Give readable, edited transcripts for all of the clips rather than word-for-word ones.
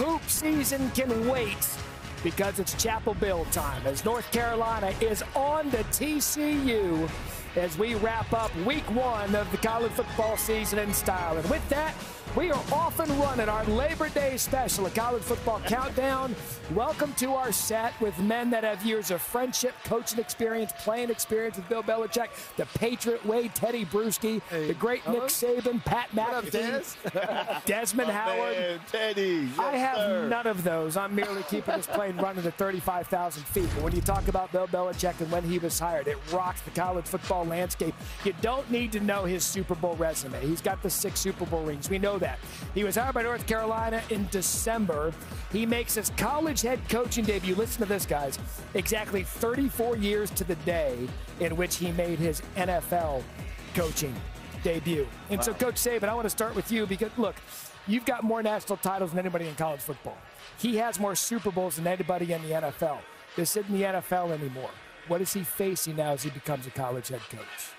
hoop season can wait because it's Chapel Bill time as North Carolina is on to TCU as we wrap up week 1 of the college football season in style. And with that, we are off and running our Labor Day special, a college football countdown. Welcome to our set with men that have years of friendship, coaching experience, playing experience with Bill Belichick, the Patriot way, Teddy Bruschi, the great Nick Saban, Pat McAfee, Desmond Howard. Man, Teddy. Yes, I have sir. none of those. I'm merely keeping this plane running at 35,000 feet. But when you talk about Bill Belichick and when he was hired, it rocks the college football landscape. You don't need to know his Super Bowl resume. He's got the 6 Super Bowl rings. We know that. He was hired by North Carolina in December. He makes his college head coaching debut. Listen to this, guys. Exactly 34 years to the day in which he made his NFL coaching debut. And so, Coach Saban, I want to start with you because, look, you've got more national titles than anybody in college football. He has more Super Bowls than anybody in the NFL. This isn't the NFL anymore. What is he facing now as he becomes a college head coach?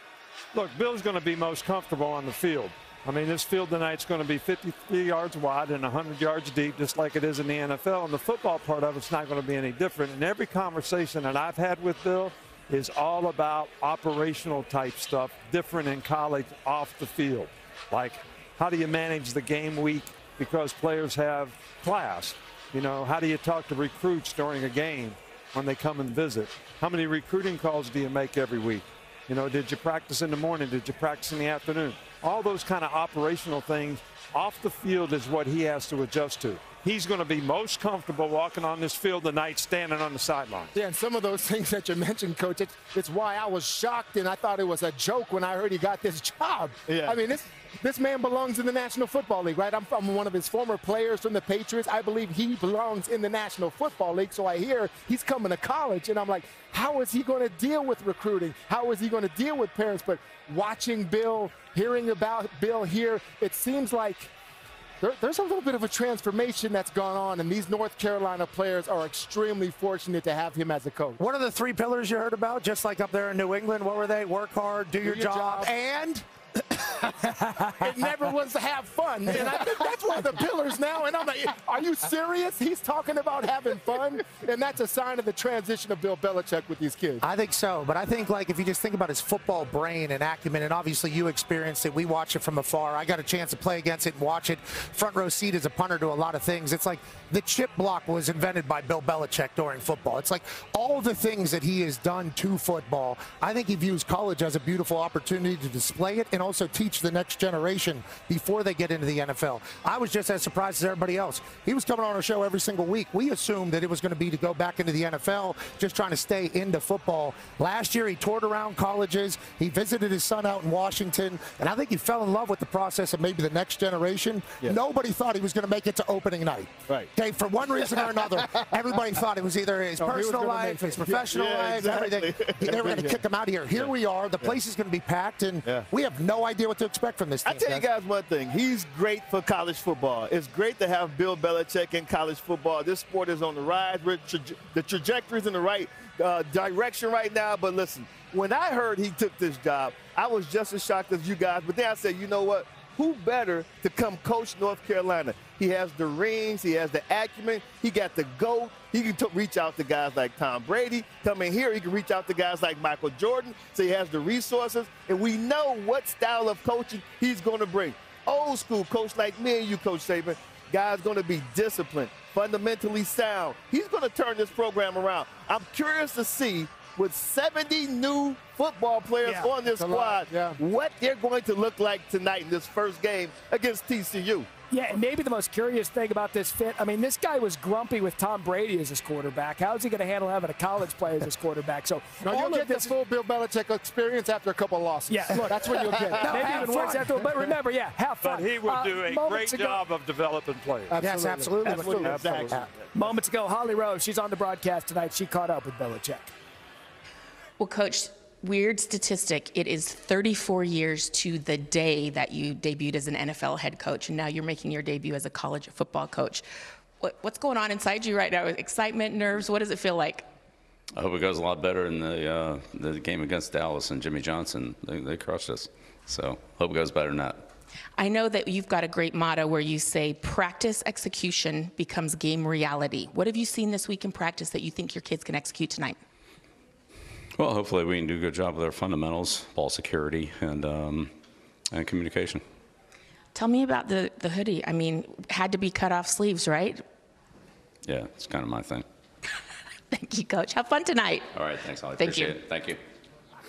Look, Bill's going to be most comfortable on the field. I mean, this field tonight's going to be 53 yards wide and 100 yards deep, just like it is in the NFL. And the football part of it's not going to be any different. And every conversation that I've had with Bill is all about operational type stuff, different in college off the field. Like, how do you manage the game week because players have class? You know, how do you talk to recruits during a game when they come and visit? How many recruiting calls do you make every week? You know, did you practice in the morning? Did you practice in the afternoon? All those kind of operational things off the field is what he has to adjust to. He's going to be most comfortable walking on this field tonight, standing on the sideline. Yeah, and some of those things that you mentioned, Coach, it's why I was shocked and I thought it was a joke when I heard he got this job. Yeah. I mean, this man belongs in the National Football League, right? I'm from one of his former players from the Patriots. I believe he belongs in the National Football League, so I hear he's coming to college, and I'm like, how is he going to deal with recruiting? How is he going to deal with parents? But watching Bill, hearing about Bill here, it seems like there's a little bit of a transformation that's gone on, and these North Carolina players are extremely fortunate to have him as a coach. What are the 3 pillars you heard about, just like up there in New England? What were they? Work hard, do your job, and it never was to have fun. And I think that's one of the pillars now. And I'm like, are you serious? He's talking about having fun? And that's a sign of the transition of Bill Belichick with these kids. I think so. But I think, like, if you just think about his football brain and acumen, and obviously you experienced it. We watch it from afar. I got a chance to play against it and watch it. Front row seat as a punter to a lot of things. It's like the chip block was invented by Bill Belichick during football. It's like all the things that he has done to football. I think he views college as a beautiful opportunity to display it and also teach the next generation before they get into the NFL. I was just as surprised as everybody else. He was coming on our show every single week. We assumed that it was going to be to go back into the NFL, just trying to stay into football. Last year, he toured around colleges. He visited his son out in Washington, and I think he fell in love with the process of maybe the next generation. Yeah. Nobody thought he was going to make it to opening night. Right. Okay, for one reason or another, everybody thought it was either his personal life, his professional life, everything. They were going to kick him out of here. Here we are. The place is going to be packed, and we have no idea what to expect from this team. I tell you guys one thing. He's great for college football. It's great to have Bill Belichick in college football. This sport is on the rise. The trajectory is in the right direction right now. But listen, when I heard he took this job, I was just as shocked as you guys. But then I said, you know what? Who better to come coach North Carolina? He has the rings. He has the acumen. He got the GOAT. He can reach out to guys like Tom Brady. Come in here, he can reach out to guys like Michael Jordan. So he has the resources. And we know what style of coaching he's going to bring. Old school coach like me and you, Coach Saban. Guy's going to be disciplined, fundamentally sound. He's going to turn this program around. I'm curious to see, with 70 new football players on this squad, what they're going to look like tonight in this first game against TCU. Yeah, and maybe the most curious thing about this fit, I mean, this guy was grumpy with Tom Brady as his quarterback. How's he going to handle having a college player as his quarterback? So no, you'll get this full Bill Belichick experience after a couple of losses. Yeah, look, that's when you'll get it. Maybe even worse after, but remember, have fun. But he would do a great job of developing players. Yes, absolutely. Moments ago, Holly Rose, she's on the broadcast tonight. She caught up with Belichick. Well, Coach, weird statistic. It is 34 years to the day that you debuted as an NFL head coach, and now you're making your debut as a college football coach. What's going on inside you right now? Excitement, nerves? What does it feel like? I hope it goes a lot better in the game against Dallas and Jimmy Johnson. They crushed us. So hope it goes better than that. I know that you've got a great motto where you say practice execution becomes game reality. What have you seen this week in practice that you think your kids can execute tonight? Well, hopefully we can do a good job with our fundamentals, ball security, and communication. Tell me about the hoodie. I mean, had to be cut off sleeves, right? Yeah, it's kind of my thing. Thank you, Coach. Have fun tonight. All right, thanks, Holly. Thank Appreciate you. it. Thank you.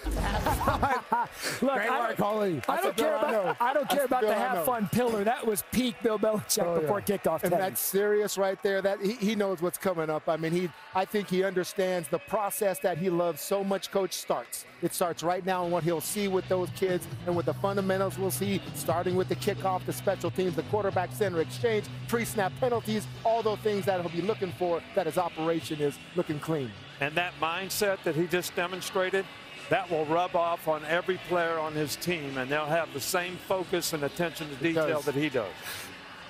Look, Great work, Holly. I don't care about the have fun pillar. That was peak Bill Belichick before kickoff. And that's serious right there. That he knows what's coming up. I mean, I think he understands the process that he loves so much. Coach starts. It starts right now, and what he'll see with those kids and with the fundamentals we'll see, starting with the kickoff, the special teams, the quarterback center exchange, pre-snap penalties, all those things that he'll be looking for. That his operation is looking clean. And that mindset that he just demonstrated, that will rub off on every player on his team, and they'll have the same focus and attention to detail that he does.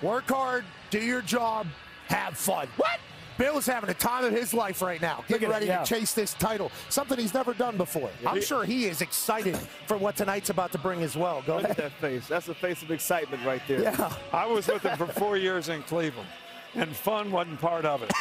Work hard, do your job, have fun. What? Bill's having a time of his life right now, getting ready to chase this title, something he's never done before. I'm sure he is excited for what tonight's about to bring as well. Go Look ahead. at that face. That's a face of excitement right there. Yeah. I was with him for 4 years in Cleveland, and fun wasn't part of it.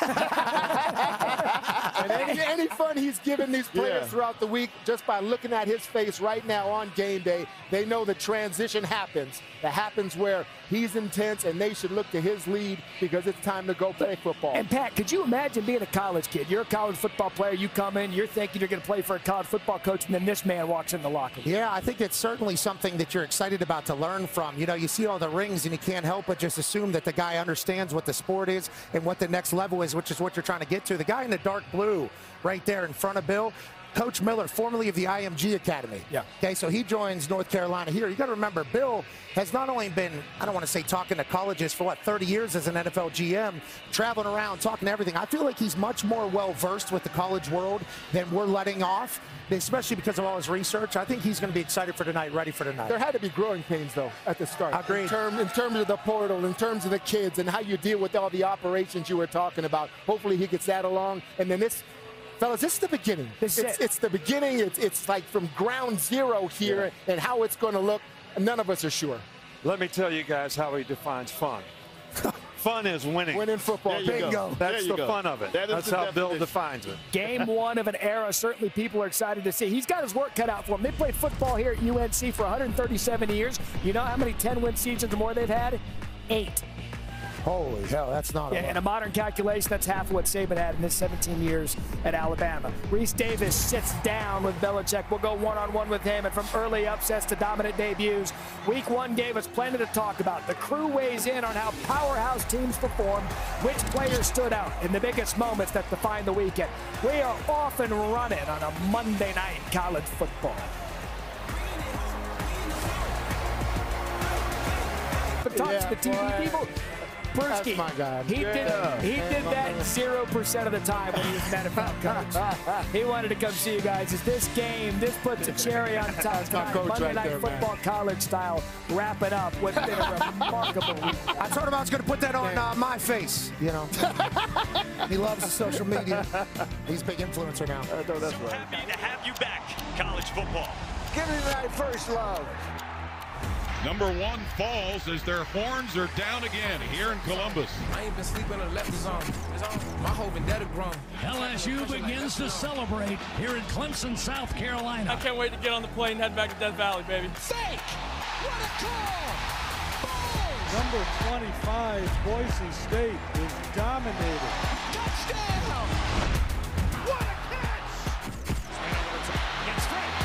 And any fun he's given these players throughout the week, just by looking at his face right now on game day, they know the transition happens. That happens where he's intense, and they should look to his lead because it's time to go play football. And, Pat, could you imagine being a college kid? You're a college football player. You come in, you're thinking you're going to play for a college football coach, and then this man walks in the locker room. Yeah, I think it's certainly something that you're excited about to learn from. You know, you see all the rings, and you can't help but just assume that the guy understands what the sport is and what the next level is, which is what you're trying to get to. The guy in the dark blue right there in front of Bill, Coach Miller, formerly of the IMG Academy. Yeah. Okay, so he joins North Carolina here. You got to remember, Bill has not only been, I don't want to say talking to colleges for, 30 years as an NFL GM, traveling around, talking to everything. I feel like he's much more well-versed with the college world than we're letting off, especially because of all his research. I think he's going to be excited for tonight, ready for tonight. There had to be growing pains, though, at the start. Agreed. In terms of the portal, in terms of the kids, and how you deal with all the operations you were talking about. Hopefully he gets that along. And then this, fellas, this is the beginning. It's the beginning. It's like from ground zero here, and how it's going to look, none of us are sure. Let me tell you guys how he defines fun. Fun is winning. Winning football. Bingo. That's the fun of it. That's how Bill defines it. Game one of an era, certainly people are excited to see. He's got his work cut out for him. They played football here at UNC for 137 years. You know how many 10-win seasons or more they've had? 8. Holy hell, that's not a lot. In a modern calculation, that's half of what Saban had in his 17 years at Alabama. Reese Davis sits down with Belichick. We'll go one-on-one with him, and from early upsets to dominant debuts, Week 1 gave us plenty to talk about. The crew weighs in on how powerhouse teams performed, which players stood out in the biggest moments that defined the weekend. We are off and running on a Monday night college football. Talk to the TV people. Brewski, that's my guy. He did that 0% of the time when he was an NFL coach. He wanted to come see you guys. Is this game, this puts a cherry on top tonight. Monday Night Football college style. Wrap it up. What's been a remarkable week. I told him I was going to put that on my face, you know. He loves the social media. He's a big influencer now. That's right. Happy to have you back, college football. Give me my first love. Number 1 falls as their horns are down again here in Columbus. I ain't been sleeping on the left is on. My whole vendetta grown. LSU begins to celebrate here in Clemson, South Carolina. I can't wait to get on the plane and head back to Death Valley, baby. Fake! What a call! Number 25, Boise State is dominated. Touchdown! What a catch! Gets straight.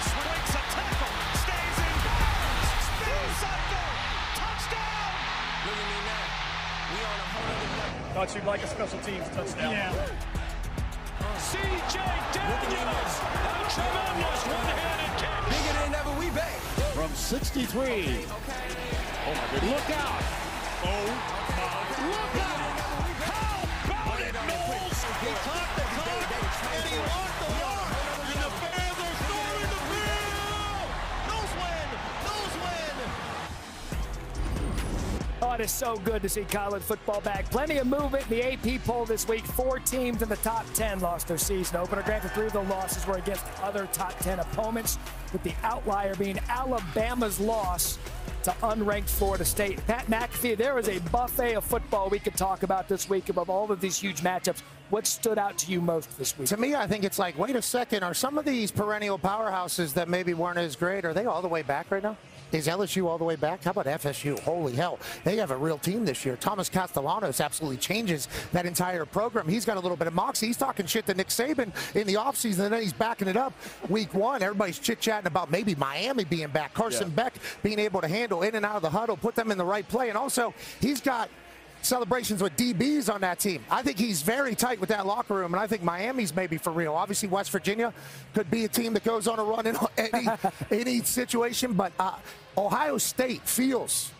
Swings a tackle. Stays in bounds. Spins under. Touchdown! Look at me now. We on a whole other level. Thought you'd like a special teams touchdown. Yeah. C.J. Daniels! A tremendous one-handed catch! Bigger than ever, we back. From 63. Oh my goodness. Look out! Oh my! Look out! How about it, Knowles? He caught the clock and he walked the walk, and the fans are storming the field. Knowles win! Oh, it is so good to see college football back. Plenty of movement in the AP poll this week. 4 teams in the top 10 lost their season opener. Granted, 3 of the losses were against other top 10 opponents, with the outlier being Alabama's loss to unranked Florida State. Pat McAfee, there is a buffet of football we could talk about this week above all of these huge matchups. What stood out to you most this week? To me, I think it's like, wait a second, are some of these perennial powerhouses that maybe weren't as great, are they all the way back right now? Is LSU all the way back? How about FSU? Holy hell. They have a real team this year. Thomas Castellanos absolutely changes that entire program. He's got a little bit of moxie. He's talking shit to Nick Saban in the offseason, and then he's backing it up week one. Everybody's chit-chatting about maybe Miami being back. Carson Beck being able to handle in and out of the huddle, put them in the right play. And also, he's got celebrations with DBs on that team. I think he's very tight with that locker room, and I think Miami's maybe for real. Obviously, West Virginia could be a team that goes on a run in any situation, but Ohio State feels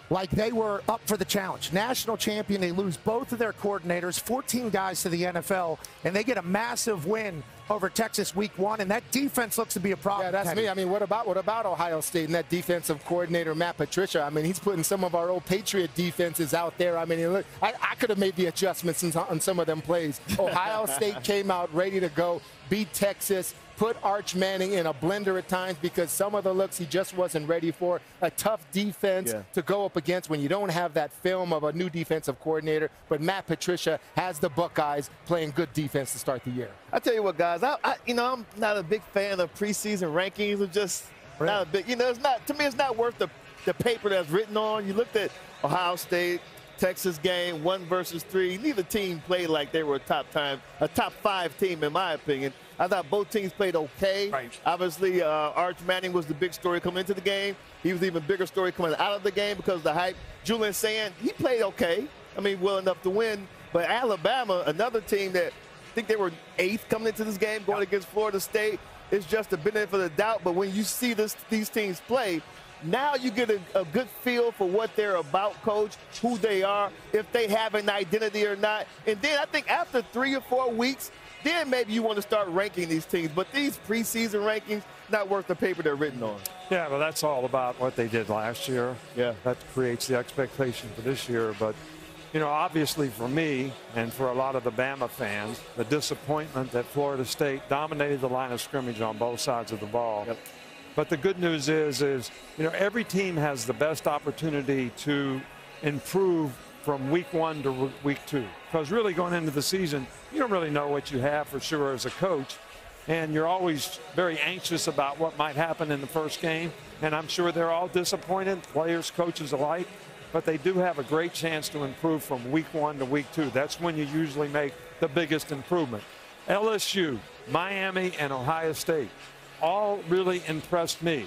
like they were up for the challenge. National champion, they lose both of their coordinators, 14 guys to the NFL, and they get a massive win over Texas week one, and that defense looks to be a problem. Yeah, that's me. I mean, what about Ohio State and that defensive coordinator, Matt Patricia? I mean, he's putting some of our old Patriot defenses out there. I mean, look, I could have made the adjustments on some of them plays. Ohio State came out ready to go, beat Texas, put Arch Manning in a blender at times because some of the looks he just wasn't ready for. A tough defense to go up against when you don't have that film of a new defensive coordinator. But Matt Patricia has the Buckeyes playing good defense to start the year. I tell you what, guys, I'm not a big fan of preseason rankings. I'm just not a big, it's not, to me, it's not worth the paper that's written on. You looked at Ohio State, Texas game, 1 versus 3. Neither team played like they were a top 5 team, in my opinion. I thought both teams played okay. Right. Obviously, Arch Manning was the big story coming into the game. He was the even bigger story coming out of the game because of the hype. Julian Sand, he played okay. I mean, well enough to win. But Alabama, another team that I think they were 8th coming into this game, going against Florida State, it's just a benefit of the doubt. But when you see these teams play, now you get a good feel for what they're about, Coach, who they are, if they have an identity or not. And then I think after 3 or 4 weeks, then maybe you want to start ranking these teams. But these preseason rankings, not worth the paper they're written on. Yeah, well, that's all about what they did last year. Yeah. That creates the expectation for this year. But, obviously for me and for a lot of the Bama fans, the disappointment that Florida State dominated the line of scrimmage on both sides of the ball. Yep. But the good news is every team has the best opportunity to improve from week 1 to week 2. Because really going into the season, you don't really know what you have for sure as a coach. And you're always very anxious about what might happen in the first game. And I'm sure they're all disappointed, players, coaches alike. But they do have a great chance to improve from week 1 to week 2. That's when you usually make the biggest improvement. LSU, Miami, and Ohio State all really impressed me.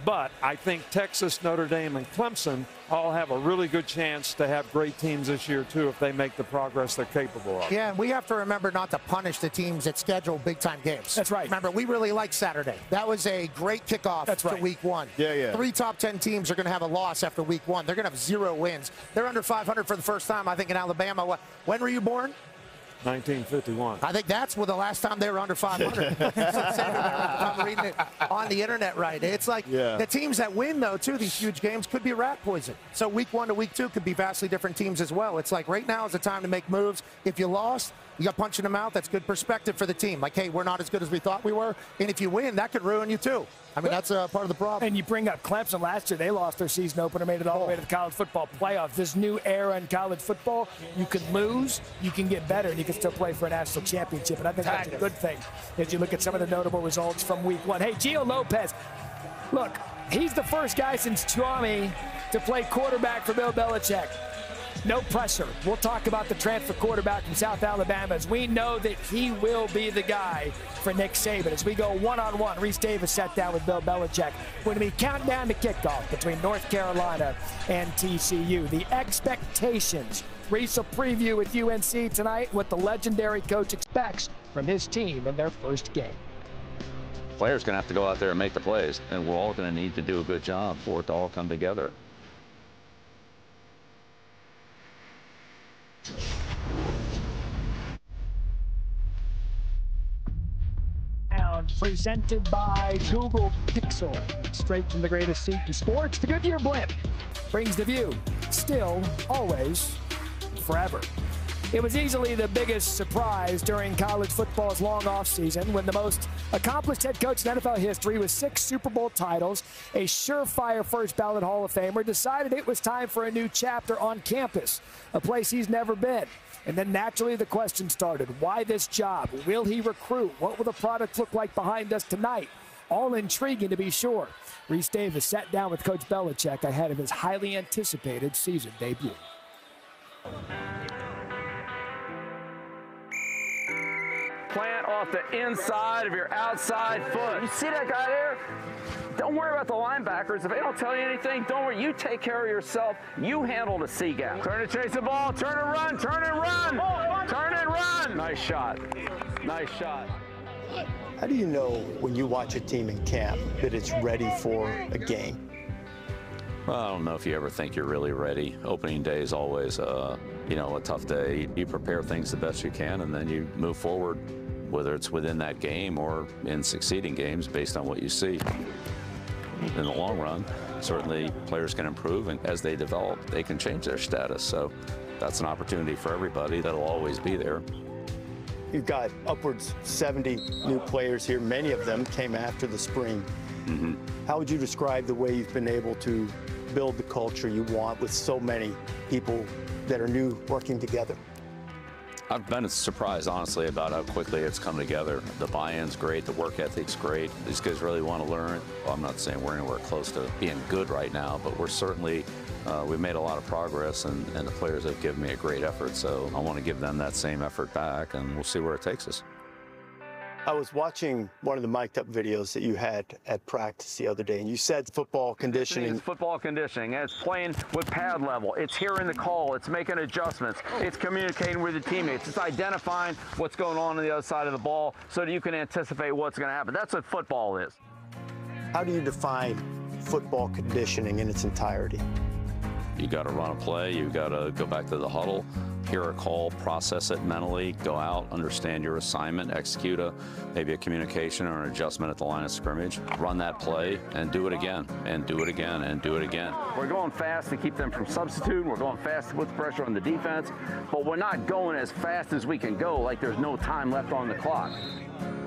But I think Texas, Notre Dame, and Clemson all have a really good chance to have great teams this year, too, if they make the progress they're capable of. Yeah, and we have to remember not to punish the teams that schedule big-time games. That's right. Remember, we really like Saturday. That was a great kickoff to week 1. Yeah. 3 top 10 teams are going to have a loss after week 1. They're going to have 0 wins. They're under 500 for the first time, I think, in Alabama. When were you born? 1951. I think that's the last time they were under 500. I'm reading it on the internet right. It's like the teams that win, though, too, these huge games could be rat poison. So week 1 to week 2 could be vastly different teams as well. It's like right now is the time to make moves. If you lost, you got punched in the mouth. That's good perspective for the team. Like, hey, we're not as good as we thought we were. And if you win, that could ruin you, too. I mean, that's part of the problem. And you bring up Clemson last year. They lost their season opener, made it all the way to the college football playoff. This new era in college football, you can lose, you can get better, and you can still play for a national championship. And I think that's a good thing as you look at some of the notable results from week 1. Hey, Gio Lopez, look, he's the first guy since Tuami to play quarterback for Bill Belichick. No pressure. We'll talk about the transfer quarterback from South Alabama as we know that he will be the guy for Nick Saban. As we go one-on-one, Reese Davis sat down with Bill Belichick. We're going to be counting down to kickoff between North Carolina and TCU. The expectations. Reese will preview with UNC tonight what the legendary coach expects from his team in their first game. Players going to have to go out there and make the plays, and we're all going to need to do a good job for it to all come together. Presented by Google Pixel. Straight from the greatest seat in sports, the Goodyear blimp brings the view. Still, always, forever. It was easily the biggest surprise during college football's long offseason when the most accomplished head coach in NFL history with 6 Super Bowl titles, a surefire first ballot Hall of Famer, decided it was time for a new chapter on campus, a place he's never been. And then naturally the question started, why this job? Will he recruit? What will the product look like behind us tonight? All intriguing to be sure. Reese Davis sat down with Coach Belichick ahead of his highly anticipated season debut. Plant off the inside of your outside foot. You see that guy there? Don't worry about the linebackers. If they don't tell you anything, don't worry. You take care of yourself. You handle the C gap. Turn and chase the ball. Turn and run. Turn and run. Turn and run. Nice shot. Nice shot. How do you know when you watch a team in camp that it's ready for a game? Well, I don't know if you ever think you're really ready. Opening day is always, a tough day. You prepare things the best you can, and then you move forward, whether it's within that game or in succeeding games based on what you see. In the long run, certainly players can improve, and as they develop, they can change their status. So that's an opportunity for everybody that'll always be there. You've got upwards 70 new players here. Many of them came after the spring. Mm-hmm. How would you describe the way you've been able to build the culture you want with so many people that are new working together? I've been surprised, honestly, about how quickly it's come together. The buy-in's great, the work ethic's great. These guys really want to learn. Well, I'm not saying we're anywhere close to being good right now, but we're certainly, we've made a lot of progress, and the players have given me a great effort. So I want to give them that same effort back, and we'll see where it takes us. I was watching one of the mic'd up videos that you had at practice the other day, and you said football conditioning. It's football conditioning. It's playing with pad level. It's hearing the call. It's making adjustments. It's communicating with the teammates. It's identifying what's going on the other side of the ball so that you can anticipate what's going to happen. That's what football is. How do you define football conditioning in its entirety? You got to run a play. You got to go back to the huddle, hear a call, process it mentally, go out, understand your assignment, execute maybe a communication or an adjustment at the line of scrimmage, run that play, and do it again, and do it again, and do it again. We're going fast to keep them from substituting. We're going fast to put the pressure on the defense, but we're not going as fast as we can go, like there's no time left on the clock.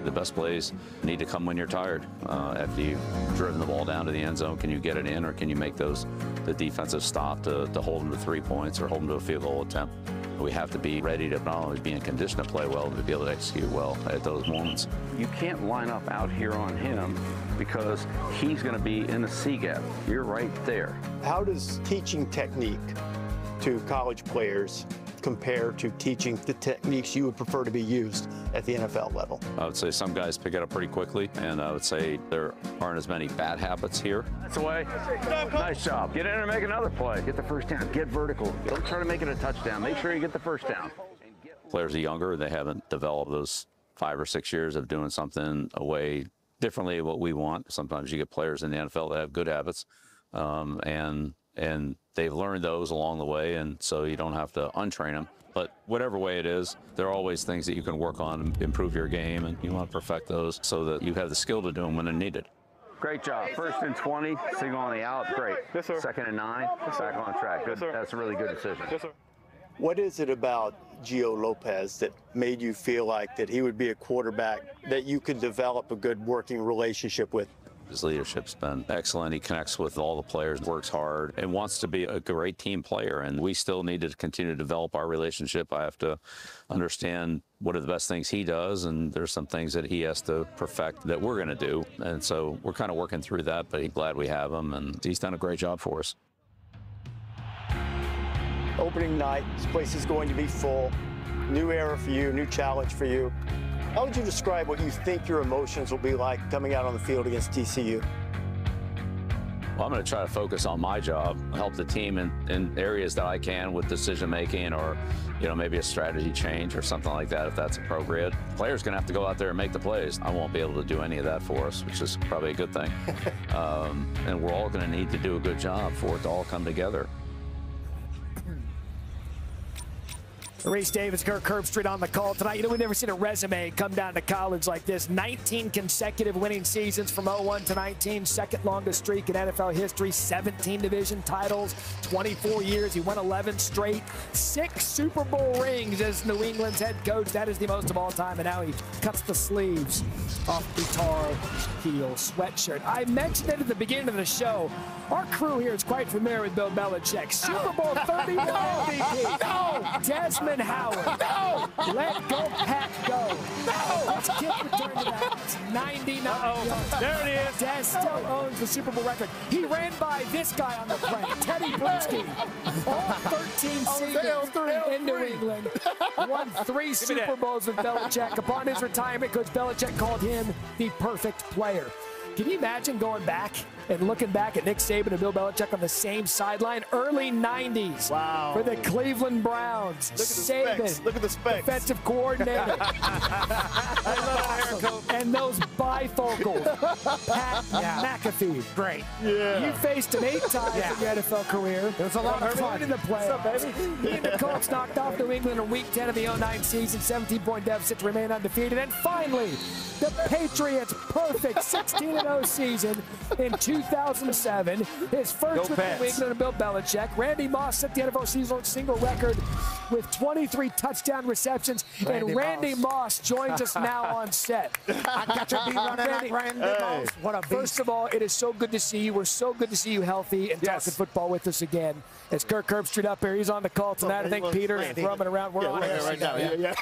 The best plays need to come when you're tired. After you've driven the ball down to the end zone, can you get it in, or can you make the defensive stop to hold them to 3 points or hold them to a field goal attempt? We have to be ready to not only be in condition to play well, but to be able to execute well at those moments. You can't line up out here on him because he's going to be in the C gap. You're right there. How does teaching technique to college players compare to teaching the techniques you would prefer to be used at the NFL level? I would say some guys pick it up pretty quickly, and I would say there aren't as many bad habits here. That's the way. Nice job. Get in and make another play. Get the first down. Get vertical. Don't try to make it a touchdown. Make sure you get the first down. Players are younger. They haven't developed those 5 or 6 years of doing something away differently what we want. Sometimes you get players in the NFL that have good habits, and they've learned those along the way, and so you don't have to untrain them. But whatever way it is, there are always things that you can work on and improve your game, and you want to perfect those so that you have the skill to do them when they're needed. Great job. First and 20, signal on the out. Great. Yes, sir. Second and 9, back on track. Good. Yes, that's a really good decision. Yes, sir. What is it about Gio Lopez that made you feel like that he would be a quarterback that you could develop a good working relationship with? His leadership's been excellent. He connects with all the players, works hard, and wants to be a great team player. And we still need to continue to develop our relationship. I have to understand what are the best things he does, and there's some things that he has to perfect that we're going to do. And so we're kind of working through that, but he's glad we have him, and he's done a great job for us. Opening night, this place is going to be full. New era for you, new challenge for you. How would you describe what you think your emotions will be like coming out on the field against TCU? Well, I'm going to try to focus on my job, help the team in areas that I can with decision making, or maybe a strategy change or something like that if that's appropriate. Players going to have to go out there and make the plays. I won't be able to do any of that for us, which is probably a good thing. And we're all going to need to do a good job for it to all come together. Reese Davis, Kirk Herbstreit on the call tonight. You know, we've never seen a resume come down to college like this. 19 consecutive winning seasons from 01 to 19, second longest streak in NFL history, 17 division titles, 24 years. He won 11 straight, 6 Super Bowl rings as New England's head coach. That is the most of all time, and now he cuts the sleeves off the Tar Heel sweatshirt. I mentioned it at the beginning of the show. Our crew here is quite familiar with Bill Belichick. Super Bowl 30 MVP. No! Desmond Howard. No! Let go, Pat, go. No! Let's kick return to that. It's 99 yards. There it is. Des still owns the Super Bowl record. He ran by this guy on the plane, Teddy Bruschi. All 13 seasons in New England. Won 3 Super Bowls with Belichick. Upon his retirement, Coach Belichick called him the perfect player. Can you imagine going back and looking back at Nick Saban and Bill Belichick on the same sideline? Early 90s for the Cleveland Browns. Look at the specs. Defensive coordinator. And those bifocals. Pat McAfee. Great. Yeah. You faced him 8 times in your NFL career. It was a lot of fun. In the playoffs. He and the Colts knocked off New England in Week 10 of the 09 season. 17-point deficit to remain undefeated. And finally, the Patriots' perfect 16-0 season in 2007. His first with New England and Bill Belichick. Randy Moss set the NFL season single record with 23 touchdown receptions. Randy Moss joins us now on set. I got to be running Randy Moss. What a beast. First of all, it is so good to see you. We're so good to see you healthy and talking football with us again. It's Kirk Herbstreit up here. He's on the call tonight. I think Peter's roaming around. We're on it right now. Yeah.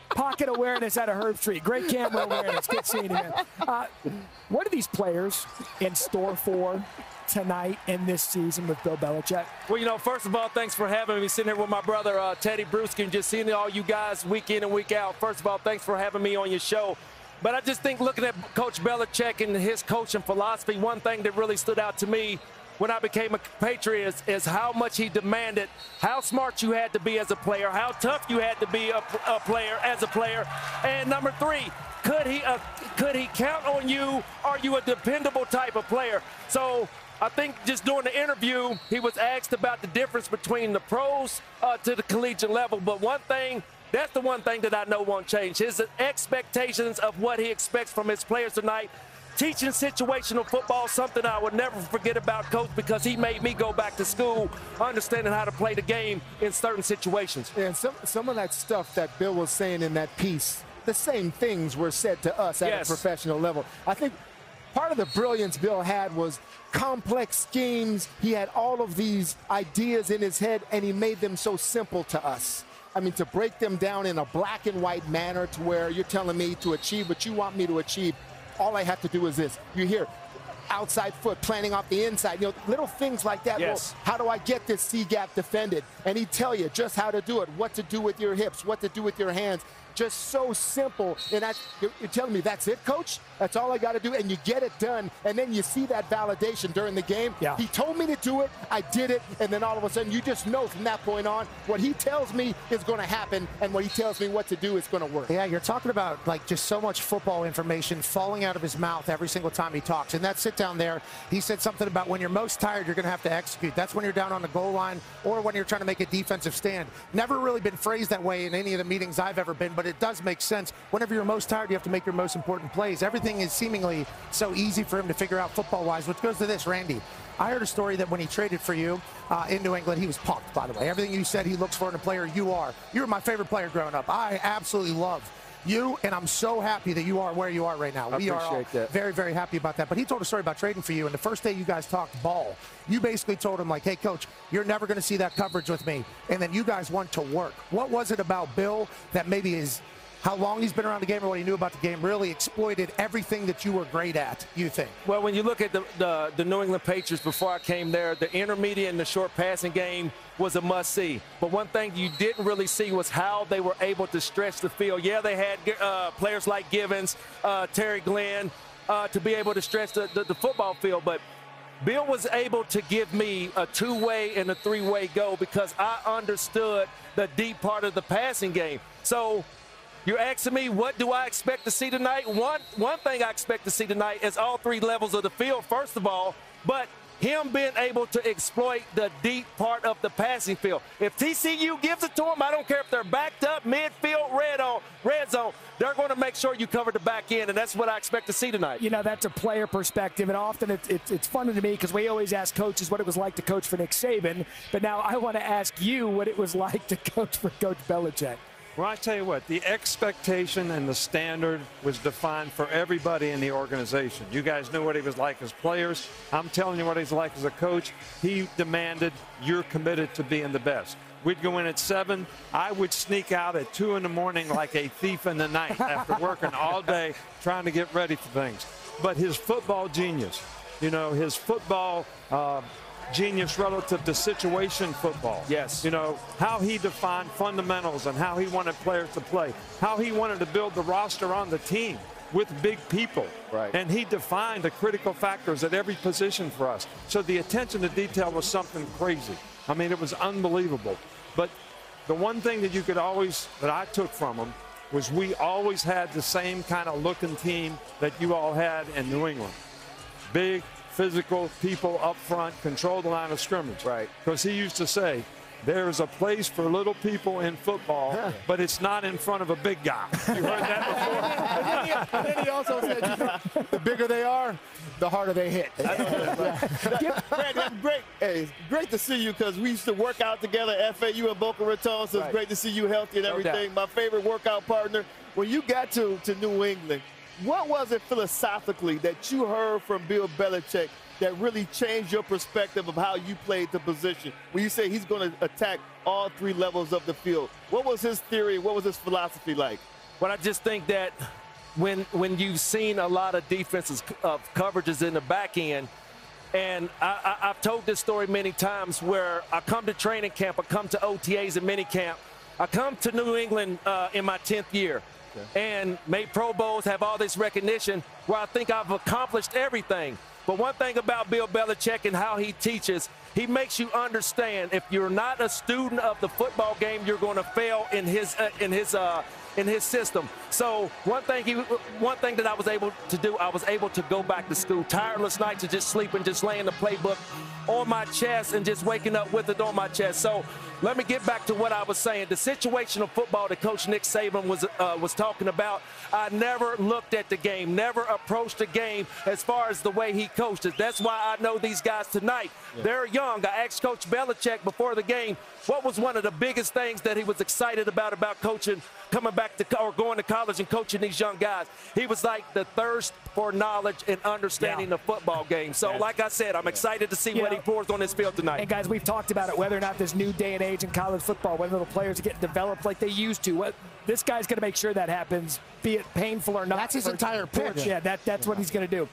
Pocket awareness out of Herbstreit. Great camera awareness. Good seeing you, man. What are these players in store for tonight and this season with Bill Belichick? Well, you know, first of all, thanks for having me. Sitting here with my brother, Teddy Bruschi, and just seeing all you guys week in and week out. First of all, thanks for having me on your show. But I just think looking at Coach Belichick and his coaching philosophy, one thing that really stood out to me when I became a Patriot is how much he demanded, how smart you had to be as a player, how tough you had to be a player as a player. And number 3, could he count on you? Are you a dependable type of player? So I think just during the interview, he was asked about the difference between the pros to the collegiate level. But that's the one thing that I know won't change. His expectations of what he expects from his players tonight. Teaching situational football, something I would never forget about Coach, because he made me go back to school understanding how to play the game in certain situations. And some of that stuff that Bill was saying in that piece, the same things were said to us at a professional level. I think part of the brilliance Bill had was complex schemes. He had all of these ideas in his head, and he made them so simple to us. I mean, to break them down in a black and white manner to where you're telling me to achieve what you want me to achieve. All I have to do is this. You hear outside foot, planting off the inside, you know, little things like that. Yes. Well, how do I get this C-gap defended? And he'd tell you just how to do it, what to do with your hips, what to do with your hands. Just so simple. And you're telling me that's it, Coach? That's all I got to do? And you get it done, and then you see that validation during the game. Yeah. He told me to do it. I did it. And then all of a sudden, you just know from that point on, what he tells me is going to happen, and what he tells me what to do is going to work. Yeah, you're talking about, like, just so much football information falling out of his mouth every single time he talks. And that sit down there, he said something about when you're most tired, you're going to have to execute. That's when you're down on the goal line or when you're trying to make a defensive stand. Never really been phrased that way in any of the meetings I've ever been, but it does make sense. Whenever you're most tired, you have to make your most important plays. Everything is seemingly so easy for him to figure out football-wise, which goes to this, Randy. I heard a story that when he traded for you in New England, he was pumped, by the way. Everything you said he looks for in a player, you are. You were my favorite player growing up. I absolutely love you, and I'm so happy that you are where you are right now. We are all very, very happy about that. But he told a story about trading for you, and the first day you guys talked ball, you basically told him, like, hey, Coach, you're never going to see that coverage with me. And then you guys went to work. What was it about Bill that maybe is how long he's been around the game or what he knew about the game really exploited everything that you were great at, you think? Well, when you look at the New England Patriots before I came there, the intermediate and the short passing game was a must-see. But one thing you didn't really see was how they were able to stretch the field. Yeah, they had players like Givens, Terry Glenn, to be able to stretch the football field. But Bill was able to give me a two-way and a three-way go because I understood the deep part of the passing game. So you're asking me, what do I expect to see tonight? One thing I expect to see tonight is all three levels of the field, first of all, but him being able to exploit the deep part of the passing field. If TCU gives it to him, I don't care if they're backed up, midfield, red zone, they're going to make sure you cover the back end, and that's what I expect to see tonight. You know, that's a player perspective, and often it's funny to me because we always ask coaches what it was like to coach for Nick Saban, but now I want to ask you what it was like to coach for Coach Belichick. Well, I tell you what, the expectation and the standard was defined for everybody in the organization. You guys knew what he was like as players. I'm telling you what he's like as a coach. He demanded you're committed to being the best. We'd go in at 7. I would sneak out at 2 in the morning like a thief in the night after working all day trying to get ready for things. But his football genius, you know, his football genius relative to situation football. Yes. You know, how he defined fundamentals and how he wanted players to play, how he wanted to build the roster on the team with big people. Right. And he defined the critical factors at every position for us. So the attention to detail was something crazy. I mean, it was unbelievable. But the one thing that that I took from him was we always had the same kind of looking team that you all had in New England. Big, physical people up front, control the line of scrimmage. Right. Because he used to say, there's a place for little people in football, but it's not in front of a big guy. You heard that before? And then he also said, the bigger they are, the harder they hit. Brad, great. Hey, it's great to see you because we used to work out together at FAU and Boca Raton, so it's great to see you healthy and everything. My favorite workout partner. When you got to New England, what was it philosophically that you heard from Bill Belichick that really changed your perspective of how you played the position? When you say he's going to attack all 3 levels of the field, what was his theory? What was his philosophy like? Well, I just think that when you've seen a lot of defenses of coverages in the back end, and I've told this story many times where I come to training camp, I come to OTAs and minicamp, I come to New England in my 10th year. And made Pro Bowls, have all this recognition where I think I've accomplished everything. But one thing about Bill Belichick and how he teaches, he makes you understand if you're not a student of the football game, you're going to fail in his system. So one thing that I was able to do, I was able to go back to school. Tireless nights of just sleeping, just laying the playbook on my chest and just waking up with it on my chest. So let me get back to what I was saying. The situational football that Coach Nick Saban was talking about, I never looked at the game, never approached the game as far as the way he coached it. That's why I know these guys tonight. Yeah. They're young. I asked Coach Belichick before the game, what was one of the biggest things that he was excited about coaching, coming back to or going to college and coaching these young guys? He was like the thirst for knowledge and understanding the football game. So like I said, I'm excited to see what he pours on this field tonight. And guys, we've talked about it, whether or not this new day and age in college football, whether the players are getting developed like they used to. This guy's going to make sure that happens, be it painful or not. That's his entire pitch. Yeah, that's what he's going to do.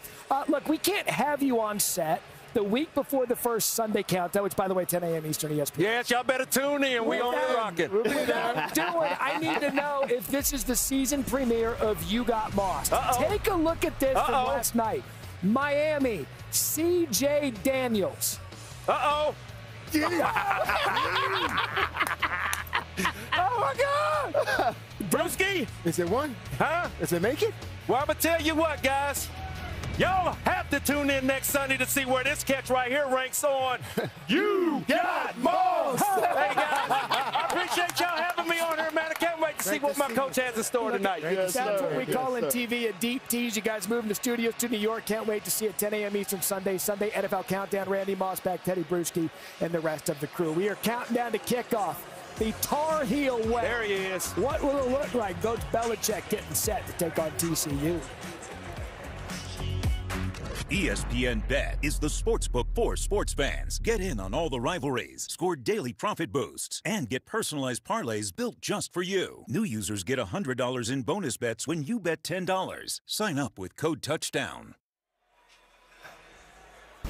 Look, we can't have you on set the week before the first Sunday countdown, which, by the way, 10 a.m. Eastern ESPN. Yes, y'all better tune in. We on the rocking. I need to know if this is the season premiere of You Got Mossed. Take a look at this from last night. Miami, C.J. Daniels. Oh, my God. Brewski. Is it one? Huh? Does it make it? Well, I'm going to tell you what, guys. Y'all have to tune in next Sunday to see where this catch right here ranks on You Got Mossed. Hey, guys, I appreciate y'all having me on here, man. I can't wait to see what my coach has in store tonight. That's what we call in TV a deep tease. You guys moving the studios to New York. Can't wait to see it 10 a.m. Eastern Sunday NFL Countdown. Randy Moss back, Teddy Bruschi, and the rest of the crew. We are counting down to kickoff. The Tar Heel way. There he is. What will it look like? Coach Belichick getting set to take on TCU. ESPN Bet is the sportsbook for sports fans. Get in on all the rivalries, score daily profit boosts, and get personalized parlays built just for you. New users get $100 in bonus bets when you bet $10. Sign up with code TOUCHDOWN.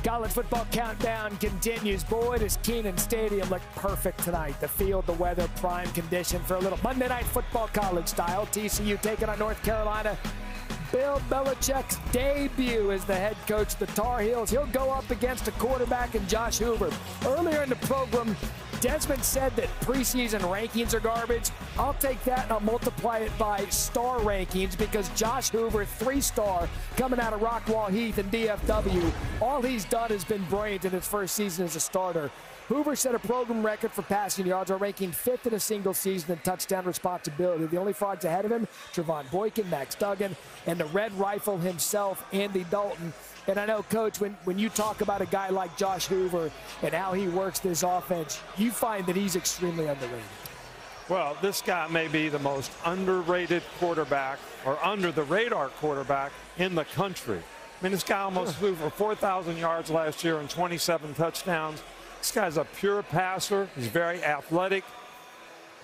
College football countdown continues. Boy, does Kenan Stadium look perfect tonight. The field, the weather, prime condition for a little Monday Night Football college style. TCU taking on North Carolina. Bill Belichick's debut as the head coach of the Tar Heels. He'll go up against a quarterback in Josh Hoover. Earlier in the program, Desmond said that preseason rankings are garbage. I'll take that and I'll multiply it by star rankings because Josh Hoover, 3-star, coming out of Rockwall Heath and DFW. All he's done has been brilliant in his first season as a starter. Hoover set a program record for passing yards, while ranking 5th in a single season in touchdown responsibility. The only frogs ahead of him, Trevon Boykin, Max Duggan, and the Red Rifle himself, Andy Dalton. And I know, Coach, when you talk about a guy like Josh Hoover and how he works this offense, you find that he's extremely underrated. Well, this guy may be the most underrated quarterback or under-the-radar quarterback in the country. I mean, this guy almost flew for 4,000 yards last year and 27 touchdowns. This guy's a pure passer. He's very athletic.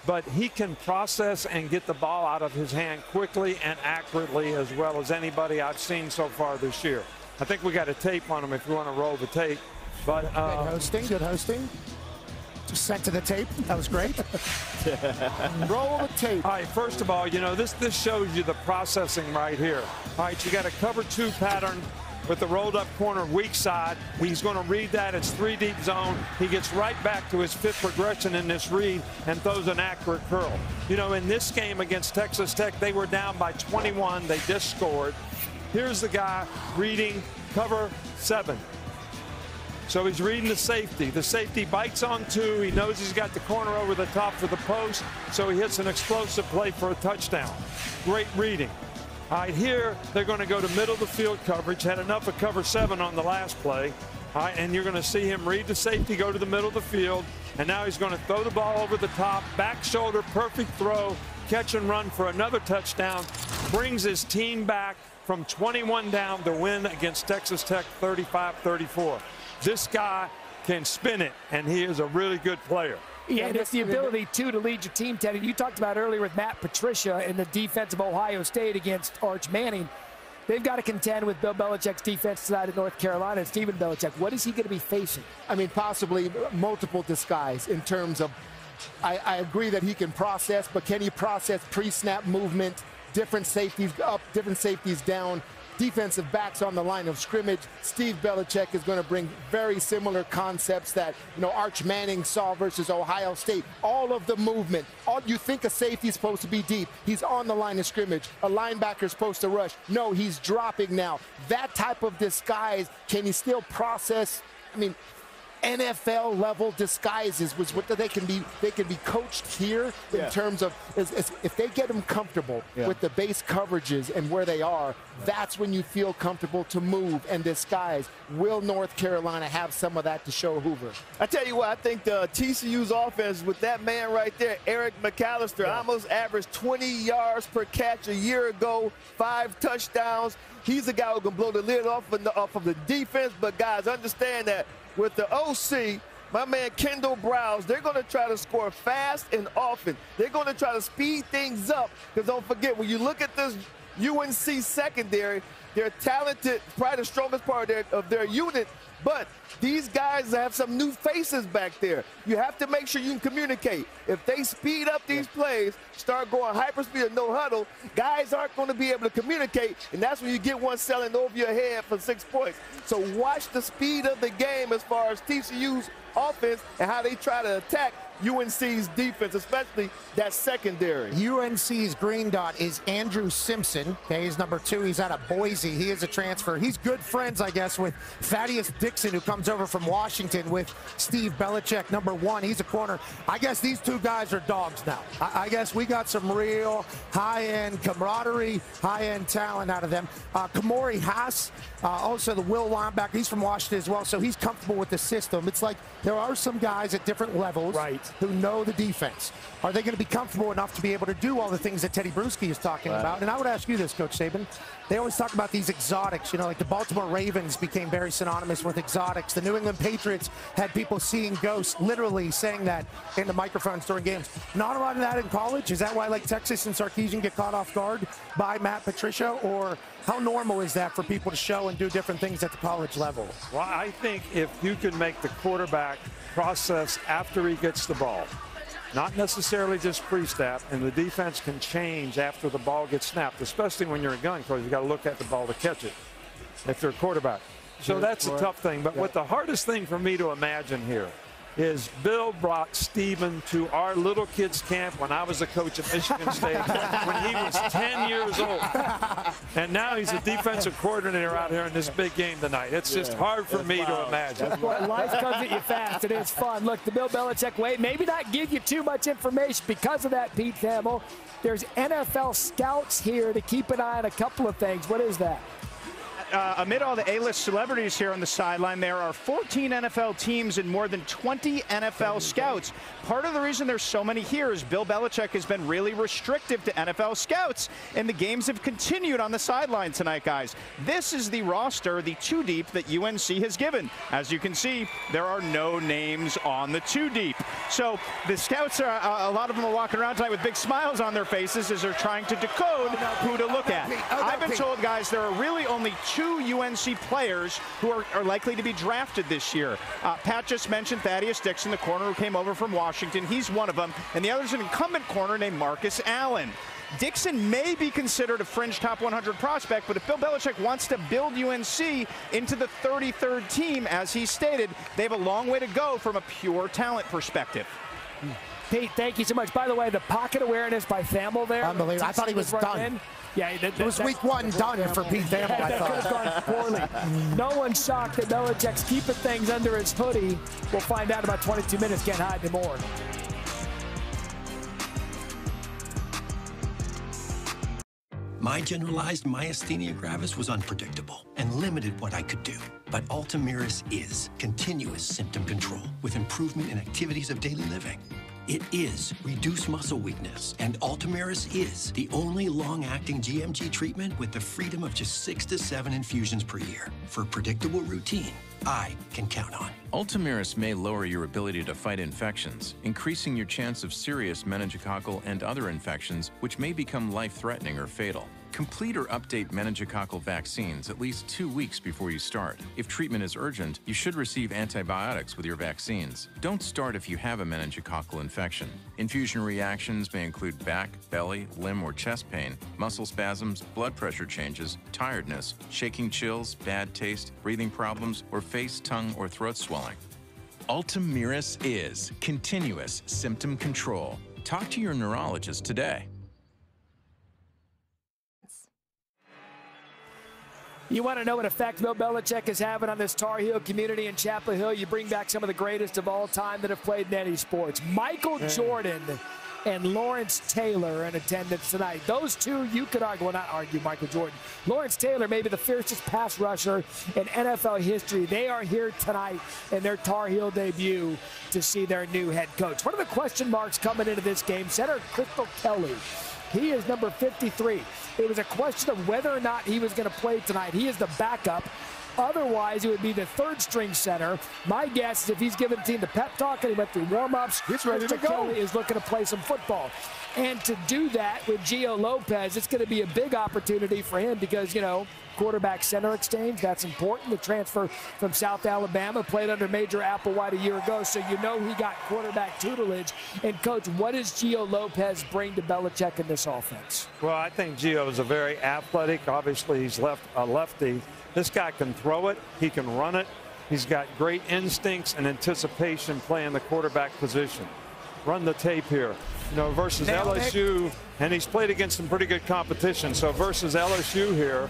But he can process and get the ball out of his hand quickly and accurately as well as anybody I've seen so far this year. I think we got a tape on him if you want to roll the tape. But good hosting. Just sent to the tape. That was great. Roll the tape. All right, first of all, you know, this shows you the processing right here. All right, you got a cover 2 pattern with the rolled up corner weak side. He's going to read that. It's 3 deep zone. He gets right back to his 5th progression in this read and throws an accurate curl. You know, in this game against Texas Tech, they were down by 21. They just scored. Here's the guy reading cover 7. So he's reading the safety. The safety bites on 2. He knows he's got the corner over the top for the post, so he hits an explosive play for a touchdown. Great reading. All right, here they're going to go to middle of the field coverage. Had enough of cover 7 on the last play. All right, and you're going to see him read the safety, go to the middle of the field, and now he's going to throw the ball over the top, back shoulder, perfect throw, catch and run for another touchdown, brings his team back from 21 down to win against Texas Tech 35-34. This guy can spin it, and he is a really good player. Yeah, and it's the ability, too, to lead your team, Teddy. You talked about earlier with Matt Patricia in the defense of Ohio State against Arch Manning. They've got to contend with Bill Belichick's defense side of North Carolina and Stephen Belichick. What is he going to be facing? I mean, possibly multiple disguise in terms of, I agree that he can process, but can he process pre-snap movement, different safeties up, different safeties down, defensive backs on the line of scrimmage? Steve Belichick is going to bring very similar concepts that, you know, Arch Manning saw versus Ohio State. All of the movement. All you think a safety is supposed to be deep. He's on the line of scrimmage. A linebacker is supposed to rush. No, he's dropping now. That type of disguise, can he still process? I mean, NFL level disguises was what they can be coached here in terms of if they get them comfortable with the base coverages and where they are, that's when you feel comfortable to move and disguise. Will North Carolina have some of that to show Hoover? I tell you what, I think the TCU's offense with that man right there, Eric McAllister, almost averaged 20 yards per catch a year ago, 5 touchdowns. He's a guy who can blow the lid off of the defense, but guys, understand that with the OC, my man Kendall Browse, they're going to try to score fast and often. They're going to try to speed things up because don't forget, when you look at this UNC secondary, they're talented, probably the strongest part of their unit, but these guys have some new faces back there. You have to make sure you can communicate. If they speed up these plays, start going hyperspeed or no huddle, guys aren't going to be able to communicate, and that's when you get one selling over your head for 6 points. So watch the speed of the game as far as TCU's offense and how they try to attack UNC's defense, especially that secondary. UNC's green dot is Andrew Simpson. Okay, he's number 2. He's out of Boise. He is a transfer. He's good friends, I guess, with Thaddeus Dixon, who comes over from Washington with Steve Belichick, number 1. He's a corner. I guess these 2 guys are dogs now. I guess we got some real high-end camaraderie, high-end talent out of them. Kamori Haas, also the Will linebacker, he's from Washington as well, so he's comfortable with the system. It's like there are some guys at different levels who know the defense. Are they going to be comfortable enough to be able to do all the things that Teddy Bruschi is talking about? And I would ask you this, Coach Saban. They always talk about these exotics. You know, like the Baltimore Ravens became very synonymous with exotics. The New England Patriots had people seeing ghosts, literally saying that in the microphones during games. Not a lot of that in college. Is that why, like, Texas and Sarkisian get caught off guard by Matt Patricia? Or how normal is that for people to show and do different things at the college level? Well, I think if you can make the quarterback process after he gets the ball, not necessarily just pre-snap, and the defense can change after the ball gets snapped, especially when you're a gun, because you got to look at the ball to catch it if you're a quarterback. So that's a tough thing. But what the hardest thing for me to imagine here is Bill brought Steven to our little kids camp when I was a coach at Michigan State when he was 10 years old. And now he's a defensive coordinator out here in this big game tonight. It's just hard for me to imagine. Boy, life comes at you fast. It is fun. Look, the Bill Belichick way maybe not give you too much information because of that, Pete Thamel. There's NFL scouts here to keep an eye on a couple of things. What is that? Amid all the A-list celebrities here on the sideline, there are 14 NFL teams and more than 20 NFL scouts. Part of the reason there's so many here is Bill Belichick has been really restrictive to NFL scouts, and the games have continued on the sideline tonight, guys. This is the roster, the two deep, that UNC has given. As you can see, there are no names on the two deep. So the scouts, are a lot of them are walking around tonight with big smiles on their faces as they're trying to decode who to look at. I've been told, guys, there are really only two UNC players who are likely to be drafted this year. Pat just mentioned Thaddeus Dixon, the corner who came over from Washington. He's one of them. And the other is an incumbent corner named Marcus Allen. Dixon may be considered a fringe top 100 prospect, but if Bill Belichick wants to build UNC into the 33rd team, as he stated, they have a long way to go from a pure talent perspective. Pete, thank you so much. By the way, the pocket awareness by Thamel there. Unbelievable. I thought he was done. Yeah, it was week one done for Pete Thamel, I thought. That could have gone poorly. No one's shocked that Belichick's keeping things under his hoodie. We'll find out in about 22 minutes. Can't hide anymore. My generalized myasthenia gravis was unpredictable and limited what I could do. But Ultomiris is continuous symptom control with improvement in activities of daily living. It is reduced muscle weakness, and Ultomiris is the only long-acting GMG treatment with the freedom of just 6 to 7 infusions per year. For a predictable routine I can count on. Ultomiris may lower your ability to fight infections, increasing your chance of serious meningococcal and other infections which may become life-threatening or fatal. Complete or update meningococcal vaccines at least 2 weeks before you start. If treatment is urgent, you should receive antibiotics with your vaccines. Don't start if you have a meningococcal infection. Infusion reactions may include back, belly, limb, or chest pain, muscle spasms, blood pressure changes, tiredness, shaking chills, bad taste, breathing problems, or face, tongue, or throat swelling. Ultomiris is continuous symptom control. Talk to your neurologist today. You want to know what effect Bill Belichick is having on this Tar Heel community in Chapel Hill? You bring back some of the greatest of all time that have played in any sports. Michael Jordan and Lawrence Taylor are in attendance tonight. Those two, you could argue, well, not argue Michael Jordan. Lawrence Taylor, maybe the fiercest pass rusher in NFL history. They are here tonight in their Tar Heel debut to see their new head coach. One of the question marks coming into this game, center Crystal Kelly. He is number 53. It was a question of whether or not he was going to play tonight. He is the backup. Otherwise, it would be the third-string center. My guess is if he's given the team the pep talk and he went through warm-ups, he's ready to go. Kelly is looking to play some football. And to do that with Gio Lopez, it's going to be a big opportunity for him because, you know, quarterback-center exchange, that's important. The transfer from South Alabama, played under Major Applewhite a year ago, so you know he got quarterback tutelage. And, Coach, what does Gio Lopez bring to Belichick in this offense? Well, I think Gio is a very athletic. Obviously, he's a lefty. This guy can throw it. He can run it. He's got great instincts and anticipation playing the quarterback position. Run the tape here. You know, versus LSU, and he's played against some pretty good competition. So versus LSU here,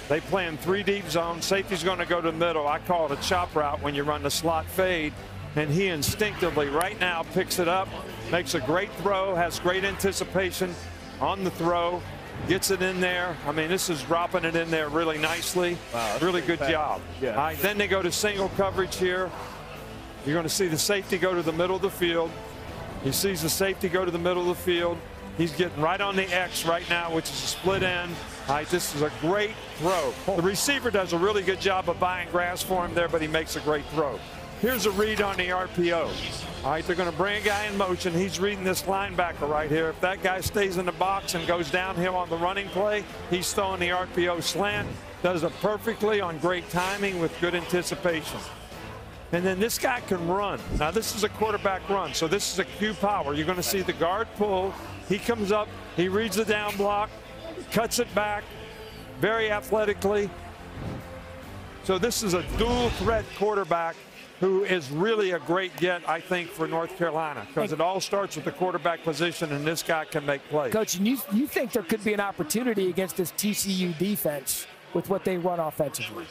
they play in 3 deep zones. Safety's going to go to the middle. I call it a chop route when you run the slot fade. And he instinctively right now picks it up, makes a great throw, has great anticipation on the throw, gets it in there. I mean, this is dropping it in there really nicely. Wow, really good job. Yeah. All right, then they go to single coverage here. You're going to see the safety go to the middle of the field. He sees the safety go to the middle of the field. He's getting right on the X right now, which is a split end. All right, this is a great throw. The receiver does a really good job of buying grass for him there, but he makes a great throw. Here's a read on the RPO. All right, they're going to bring a guy in motion. He's reading this linebacker right here. If that guy stays in the box and goes downhill on the running play, he's throwing the RPO slant. Does it perfectly on great timing with good anticipation. And then this guy can run. Now, this is a quarterback run, so this is a Q power. You're going to see the guard pull. He comes up. He reads the down block, cuts it back very athletically. So this is a dual threat quarterback who is really a great get, I think, for North Carolina, because it all starts with the quarterback position, and this guy can make plays. Coach, you think there could be an opportunity against this TCU defense with what they run offensively?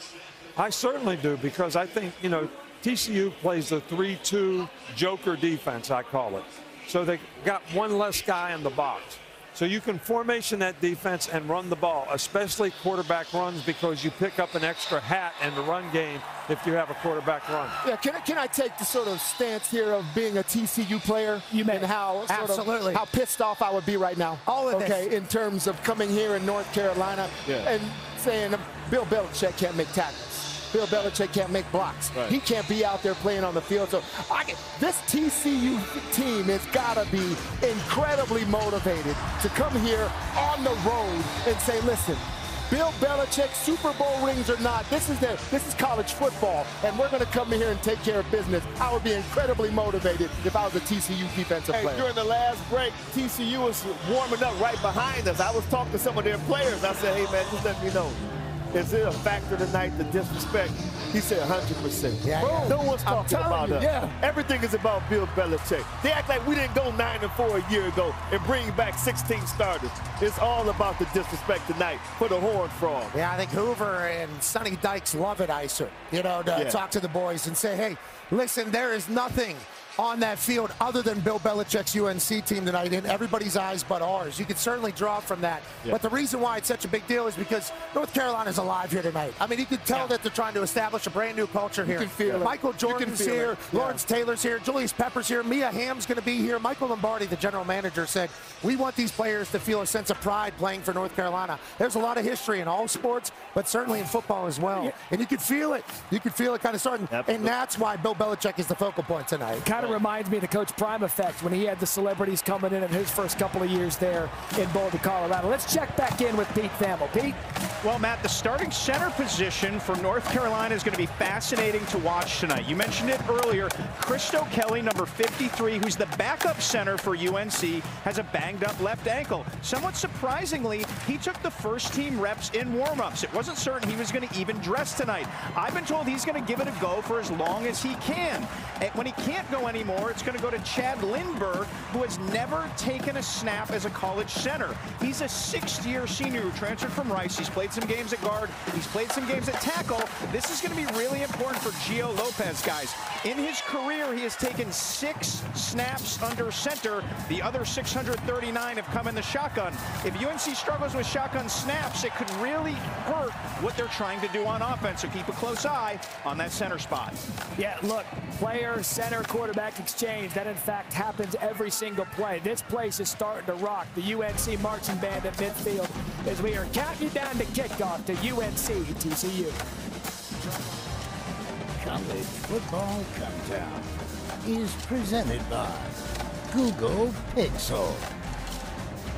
I certainly do, because I think, you know, TCU plays the 3-2 joker defense, I call it. So they got one less guy in the box. So you can formation that defense and run the ball, especially quarterback runs, because you pick up an extra hat in the run game if you have a quarterback run. Yeah, can I take the sort of stance here of being a TCU player? You mean how absolutely how pissed off I would be right now? All of this. In terms of coming here in North Carolina and saying Bill Belichick can't make tackles. Bill Belichick can't make blocks. Right. He can't be out there playing on the field. So this TCU team has got to be incredibly motivated to come here on the road and say, listen, Bill Belichick, Super Bowl rings or not, this is college football, and we're going to come here and take care of business. I would be incredibly motivated if I was a TCU defensive player. During the last break, TCU was warming up right behind us. I was talking to some of their players. I said, hey, man, just let me know. Is it a factor tonight, the disrespect? He said 100%. Yeah. No one's talking about us. Yeah. Everything is about Bill Belichick. They act like we didn't go 9-4 a year ago and bring back 16 starters. It's all about the disrespect tonight for the Horned Frog. Yeah, I think Hoover and Sonny Dykes love it, Iser, you know, to talk to the boys and say, hey, listen, there is nothing on that field other than Bill Belichick's UNC team tonight in everybody's eyes but ours. You could certainly draw from that. Yeah. But the reason why it's such a big deal is because North Carolina's alive here tonight. I mean, you could tell that they're trying to establish a brand new culture here. You can feel it. Michael Jordan's here. Lawrence Taylor's here. Julius Pepper's here. Mia Hamm's going to be here. Michael Lombardi, the general manager, said, we want these players to feel a sense of pride playing for North Carolina. There's a lot of history in all sports, but certainly in football as well. Yeah. And you could feel it. You could feel it kind of starting. Absolutely. And that's why Bill Belichick is the focal point tonight. It kind of reminds me of the Coach Prime effect when he had the celebrities coming in his first couple of years there in Boulder, Colorado. Let's check back in with Pete Thamel. Pete? Well, Matt, the starting center position for North Carolina is going to be fascinating to watch tonight. You mentioned it earlier. Christo Kelly, number 53, who's the backup center for UNC, has a banged-up left ankle. Somewhat surprisingly, he took the first-team reps in warm-ups. It wasn't certain he was going to even dress tonight. I've been told he's going to give it a go for as long as he can. And when he can't go anymore, it's going to go to Chad Lindbergh, who has never taken a snap as a college center. He's a sixth-year senior who transferred from Rice. He's played some games at guard. He's played some games at tackle. This is going to be really important for Gio Lopez, guys. In his career, he has taken 6 snaps under center. The other 639 have come in the shotgun. If UNC struggles with shotgun snaps, it could really hurt what they're trying to do on offense. So keep a close eye on that center spot. Yeah, look, player, center, quarterback exchange. That, in fact, happens every single play. This place is starting to rock. The UNC marching band at midfield as we are counting you down to kickoff to UNC TCU. College Football Countdown is presented by Google Pixel.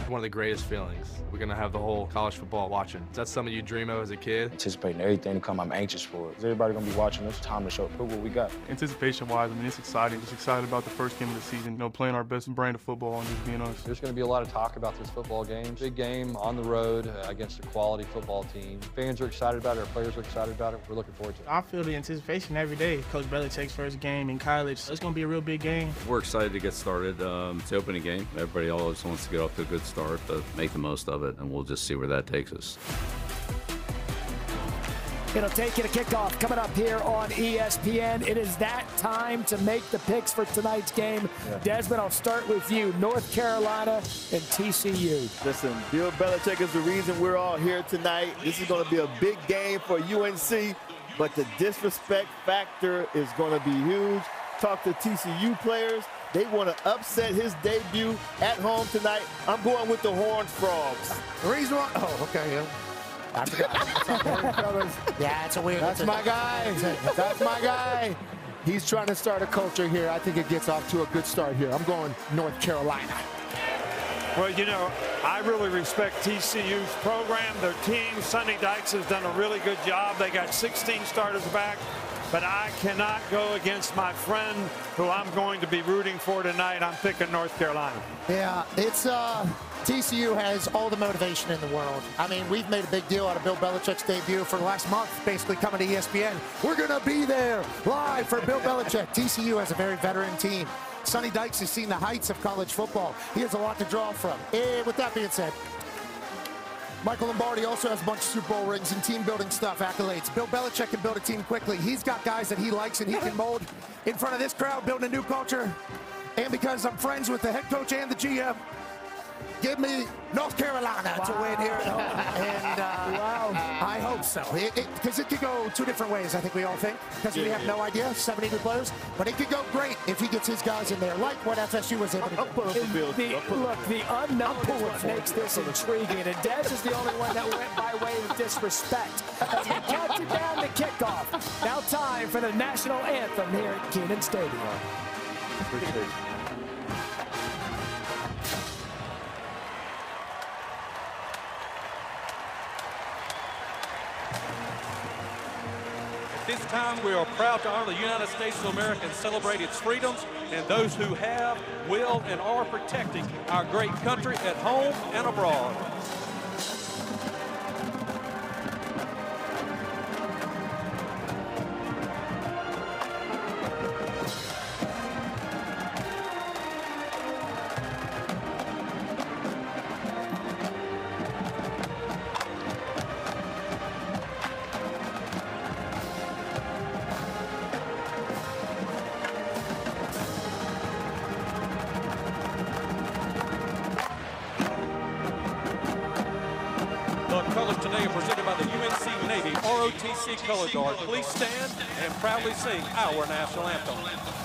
One of the greatest feelings. We're going to have the whole college football watching. Is that something you dream of as a kid? Anticipating everything to come, I'm anxious for it. Is everybody going to be watching us? Time to show prove what we got. Anticipation-wise, I mean, it's exciting. Just excited about the first game of the season, you know, playing our best brand of football and just being us. There's going to be a lot of talk about this football game. Big game on the road against a quality football team. Fans are excited about it. Our players are excited about it. We're looking forward to it. I feel the anticipation every day. Coach Belichick's first game in college. It's going to be a real big game. We're excited to get started. It's the opening game. Everybody always wants to get off to a good start, but make the most of it, and we'll just see where that takes us. It'll take you to kickoff coming up here on ESPN. It is that time to make the picks for tonight's game. Yeah. Desmond, I'll start with you. North Carolina and TCU. Listen, Bill Belichick is the reason we're all here tonight. This is going to be a big game for UNC, but the disrespect factor is going to be huge. Talk to TCU players. They want to upset his debut at home tonight. I'm going with the Horned Frogs. The reason why, yeah. I forgot. Yeah, it's a weird. That's my guy. That's my guy. He's trying to start a culture here. I think it gets off to a good start here. I'm going North Carolina. Well, you know, I really respect TCU's program, their team. Sonny Dykes has done a really good job. They got 16 starters back. But I cannot go against my friend who I'm going to be rooting for tonight. I'm picking North Carolina. Yeah, it's TCU has all the motivation in the world. I mean, we've made a big deal out of Bill Belichick's debut for the last month, basically coming to ESPN. We're going to be there live for Bill Belichick. TCU has a very veteran team. Sonny Dykes has seen the heights of college football. He has a lot to draw from. And with that being said, Michael Lombardi also has a bunch of Super Bowl rings and team-building stuff, accolades. Bill Belichick can build a team quickly. He's got guys that he likes and he can mold in front of this crowd, building a new culture. And because I'm friends with the head coach and the GM, give me North Carolina to win here at home. And I hope so. Because it could go two different ways, I think we all think. Because we have no idea, 70 new players. But it could go great if he gets his guys in there, like what FSU was able to do. The unknown is what makes this intriguing. And Dez is the only one that went by way of disrespect. As we count it down to kickoff. Now time for the national anthem here at Kenan Stadium. Appreciate it. This time we are proud to honor the United States of America and celebrate its freedoms and those who have, will, and are protecting our great country at home and abroad. Colors today are presented by the UNC Navy ROTC Color Guard. Please stand and proudly sing our national anthem.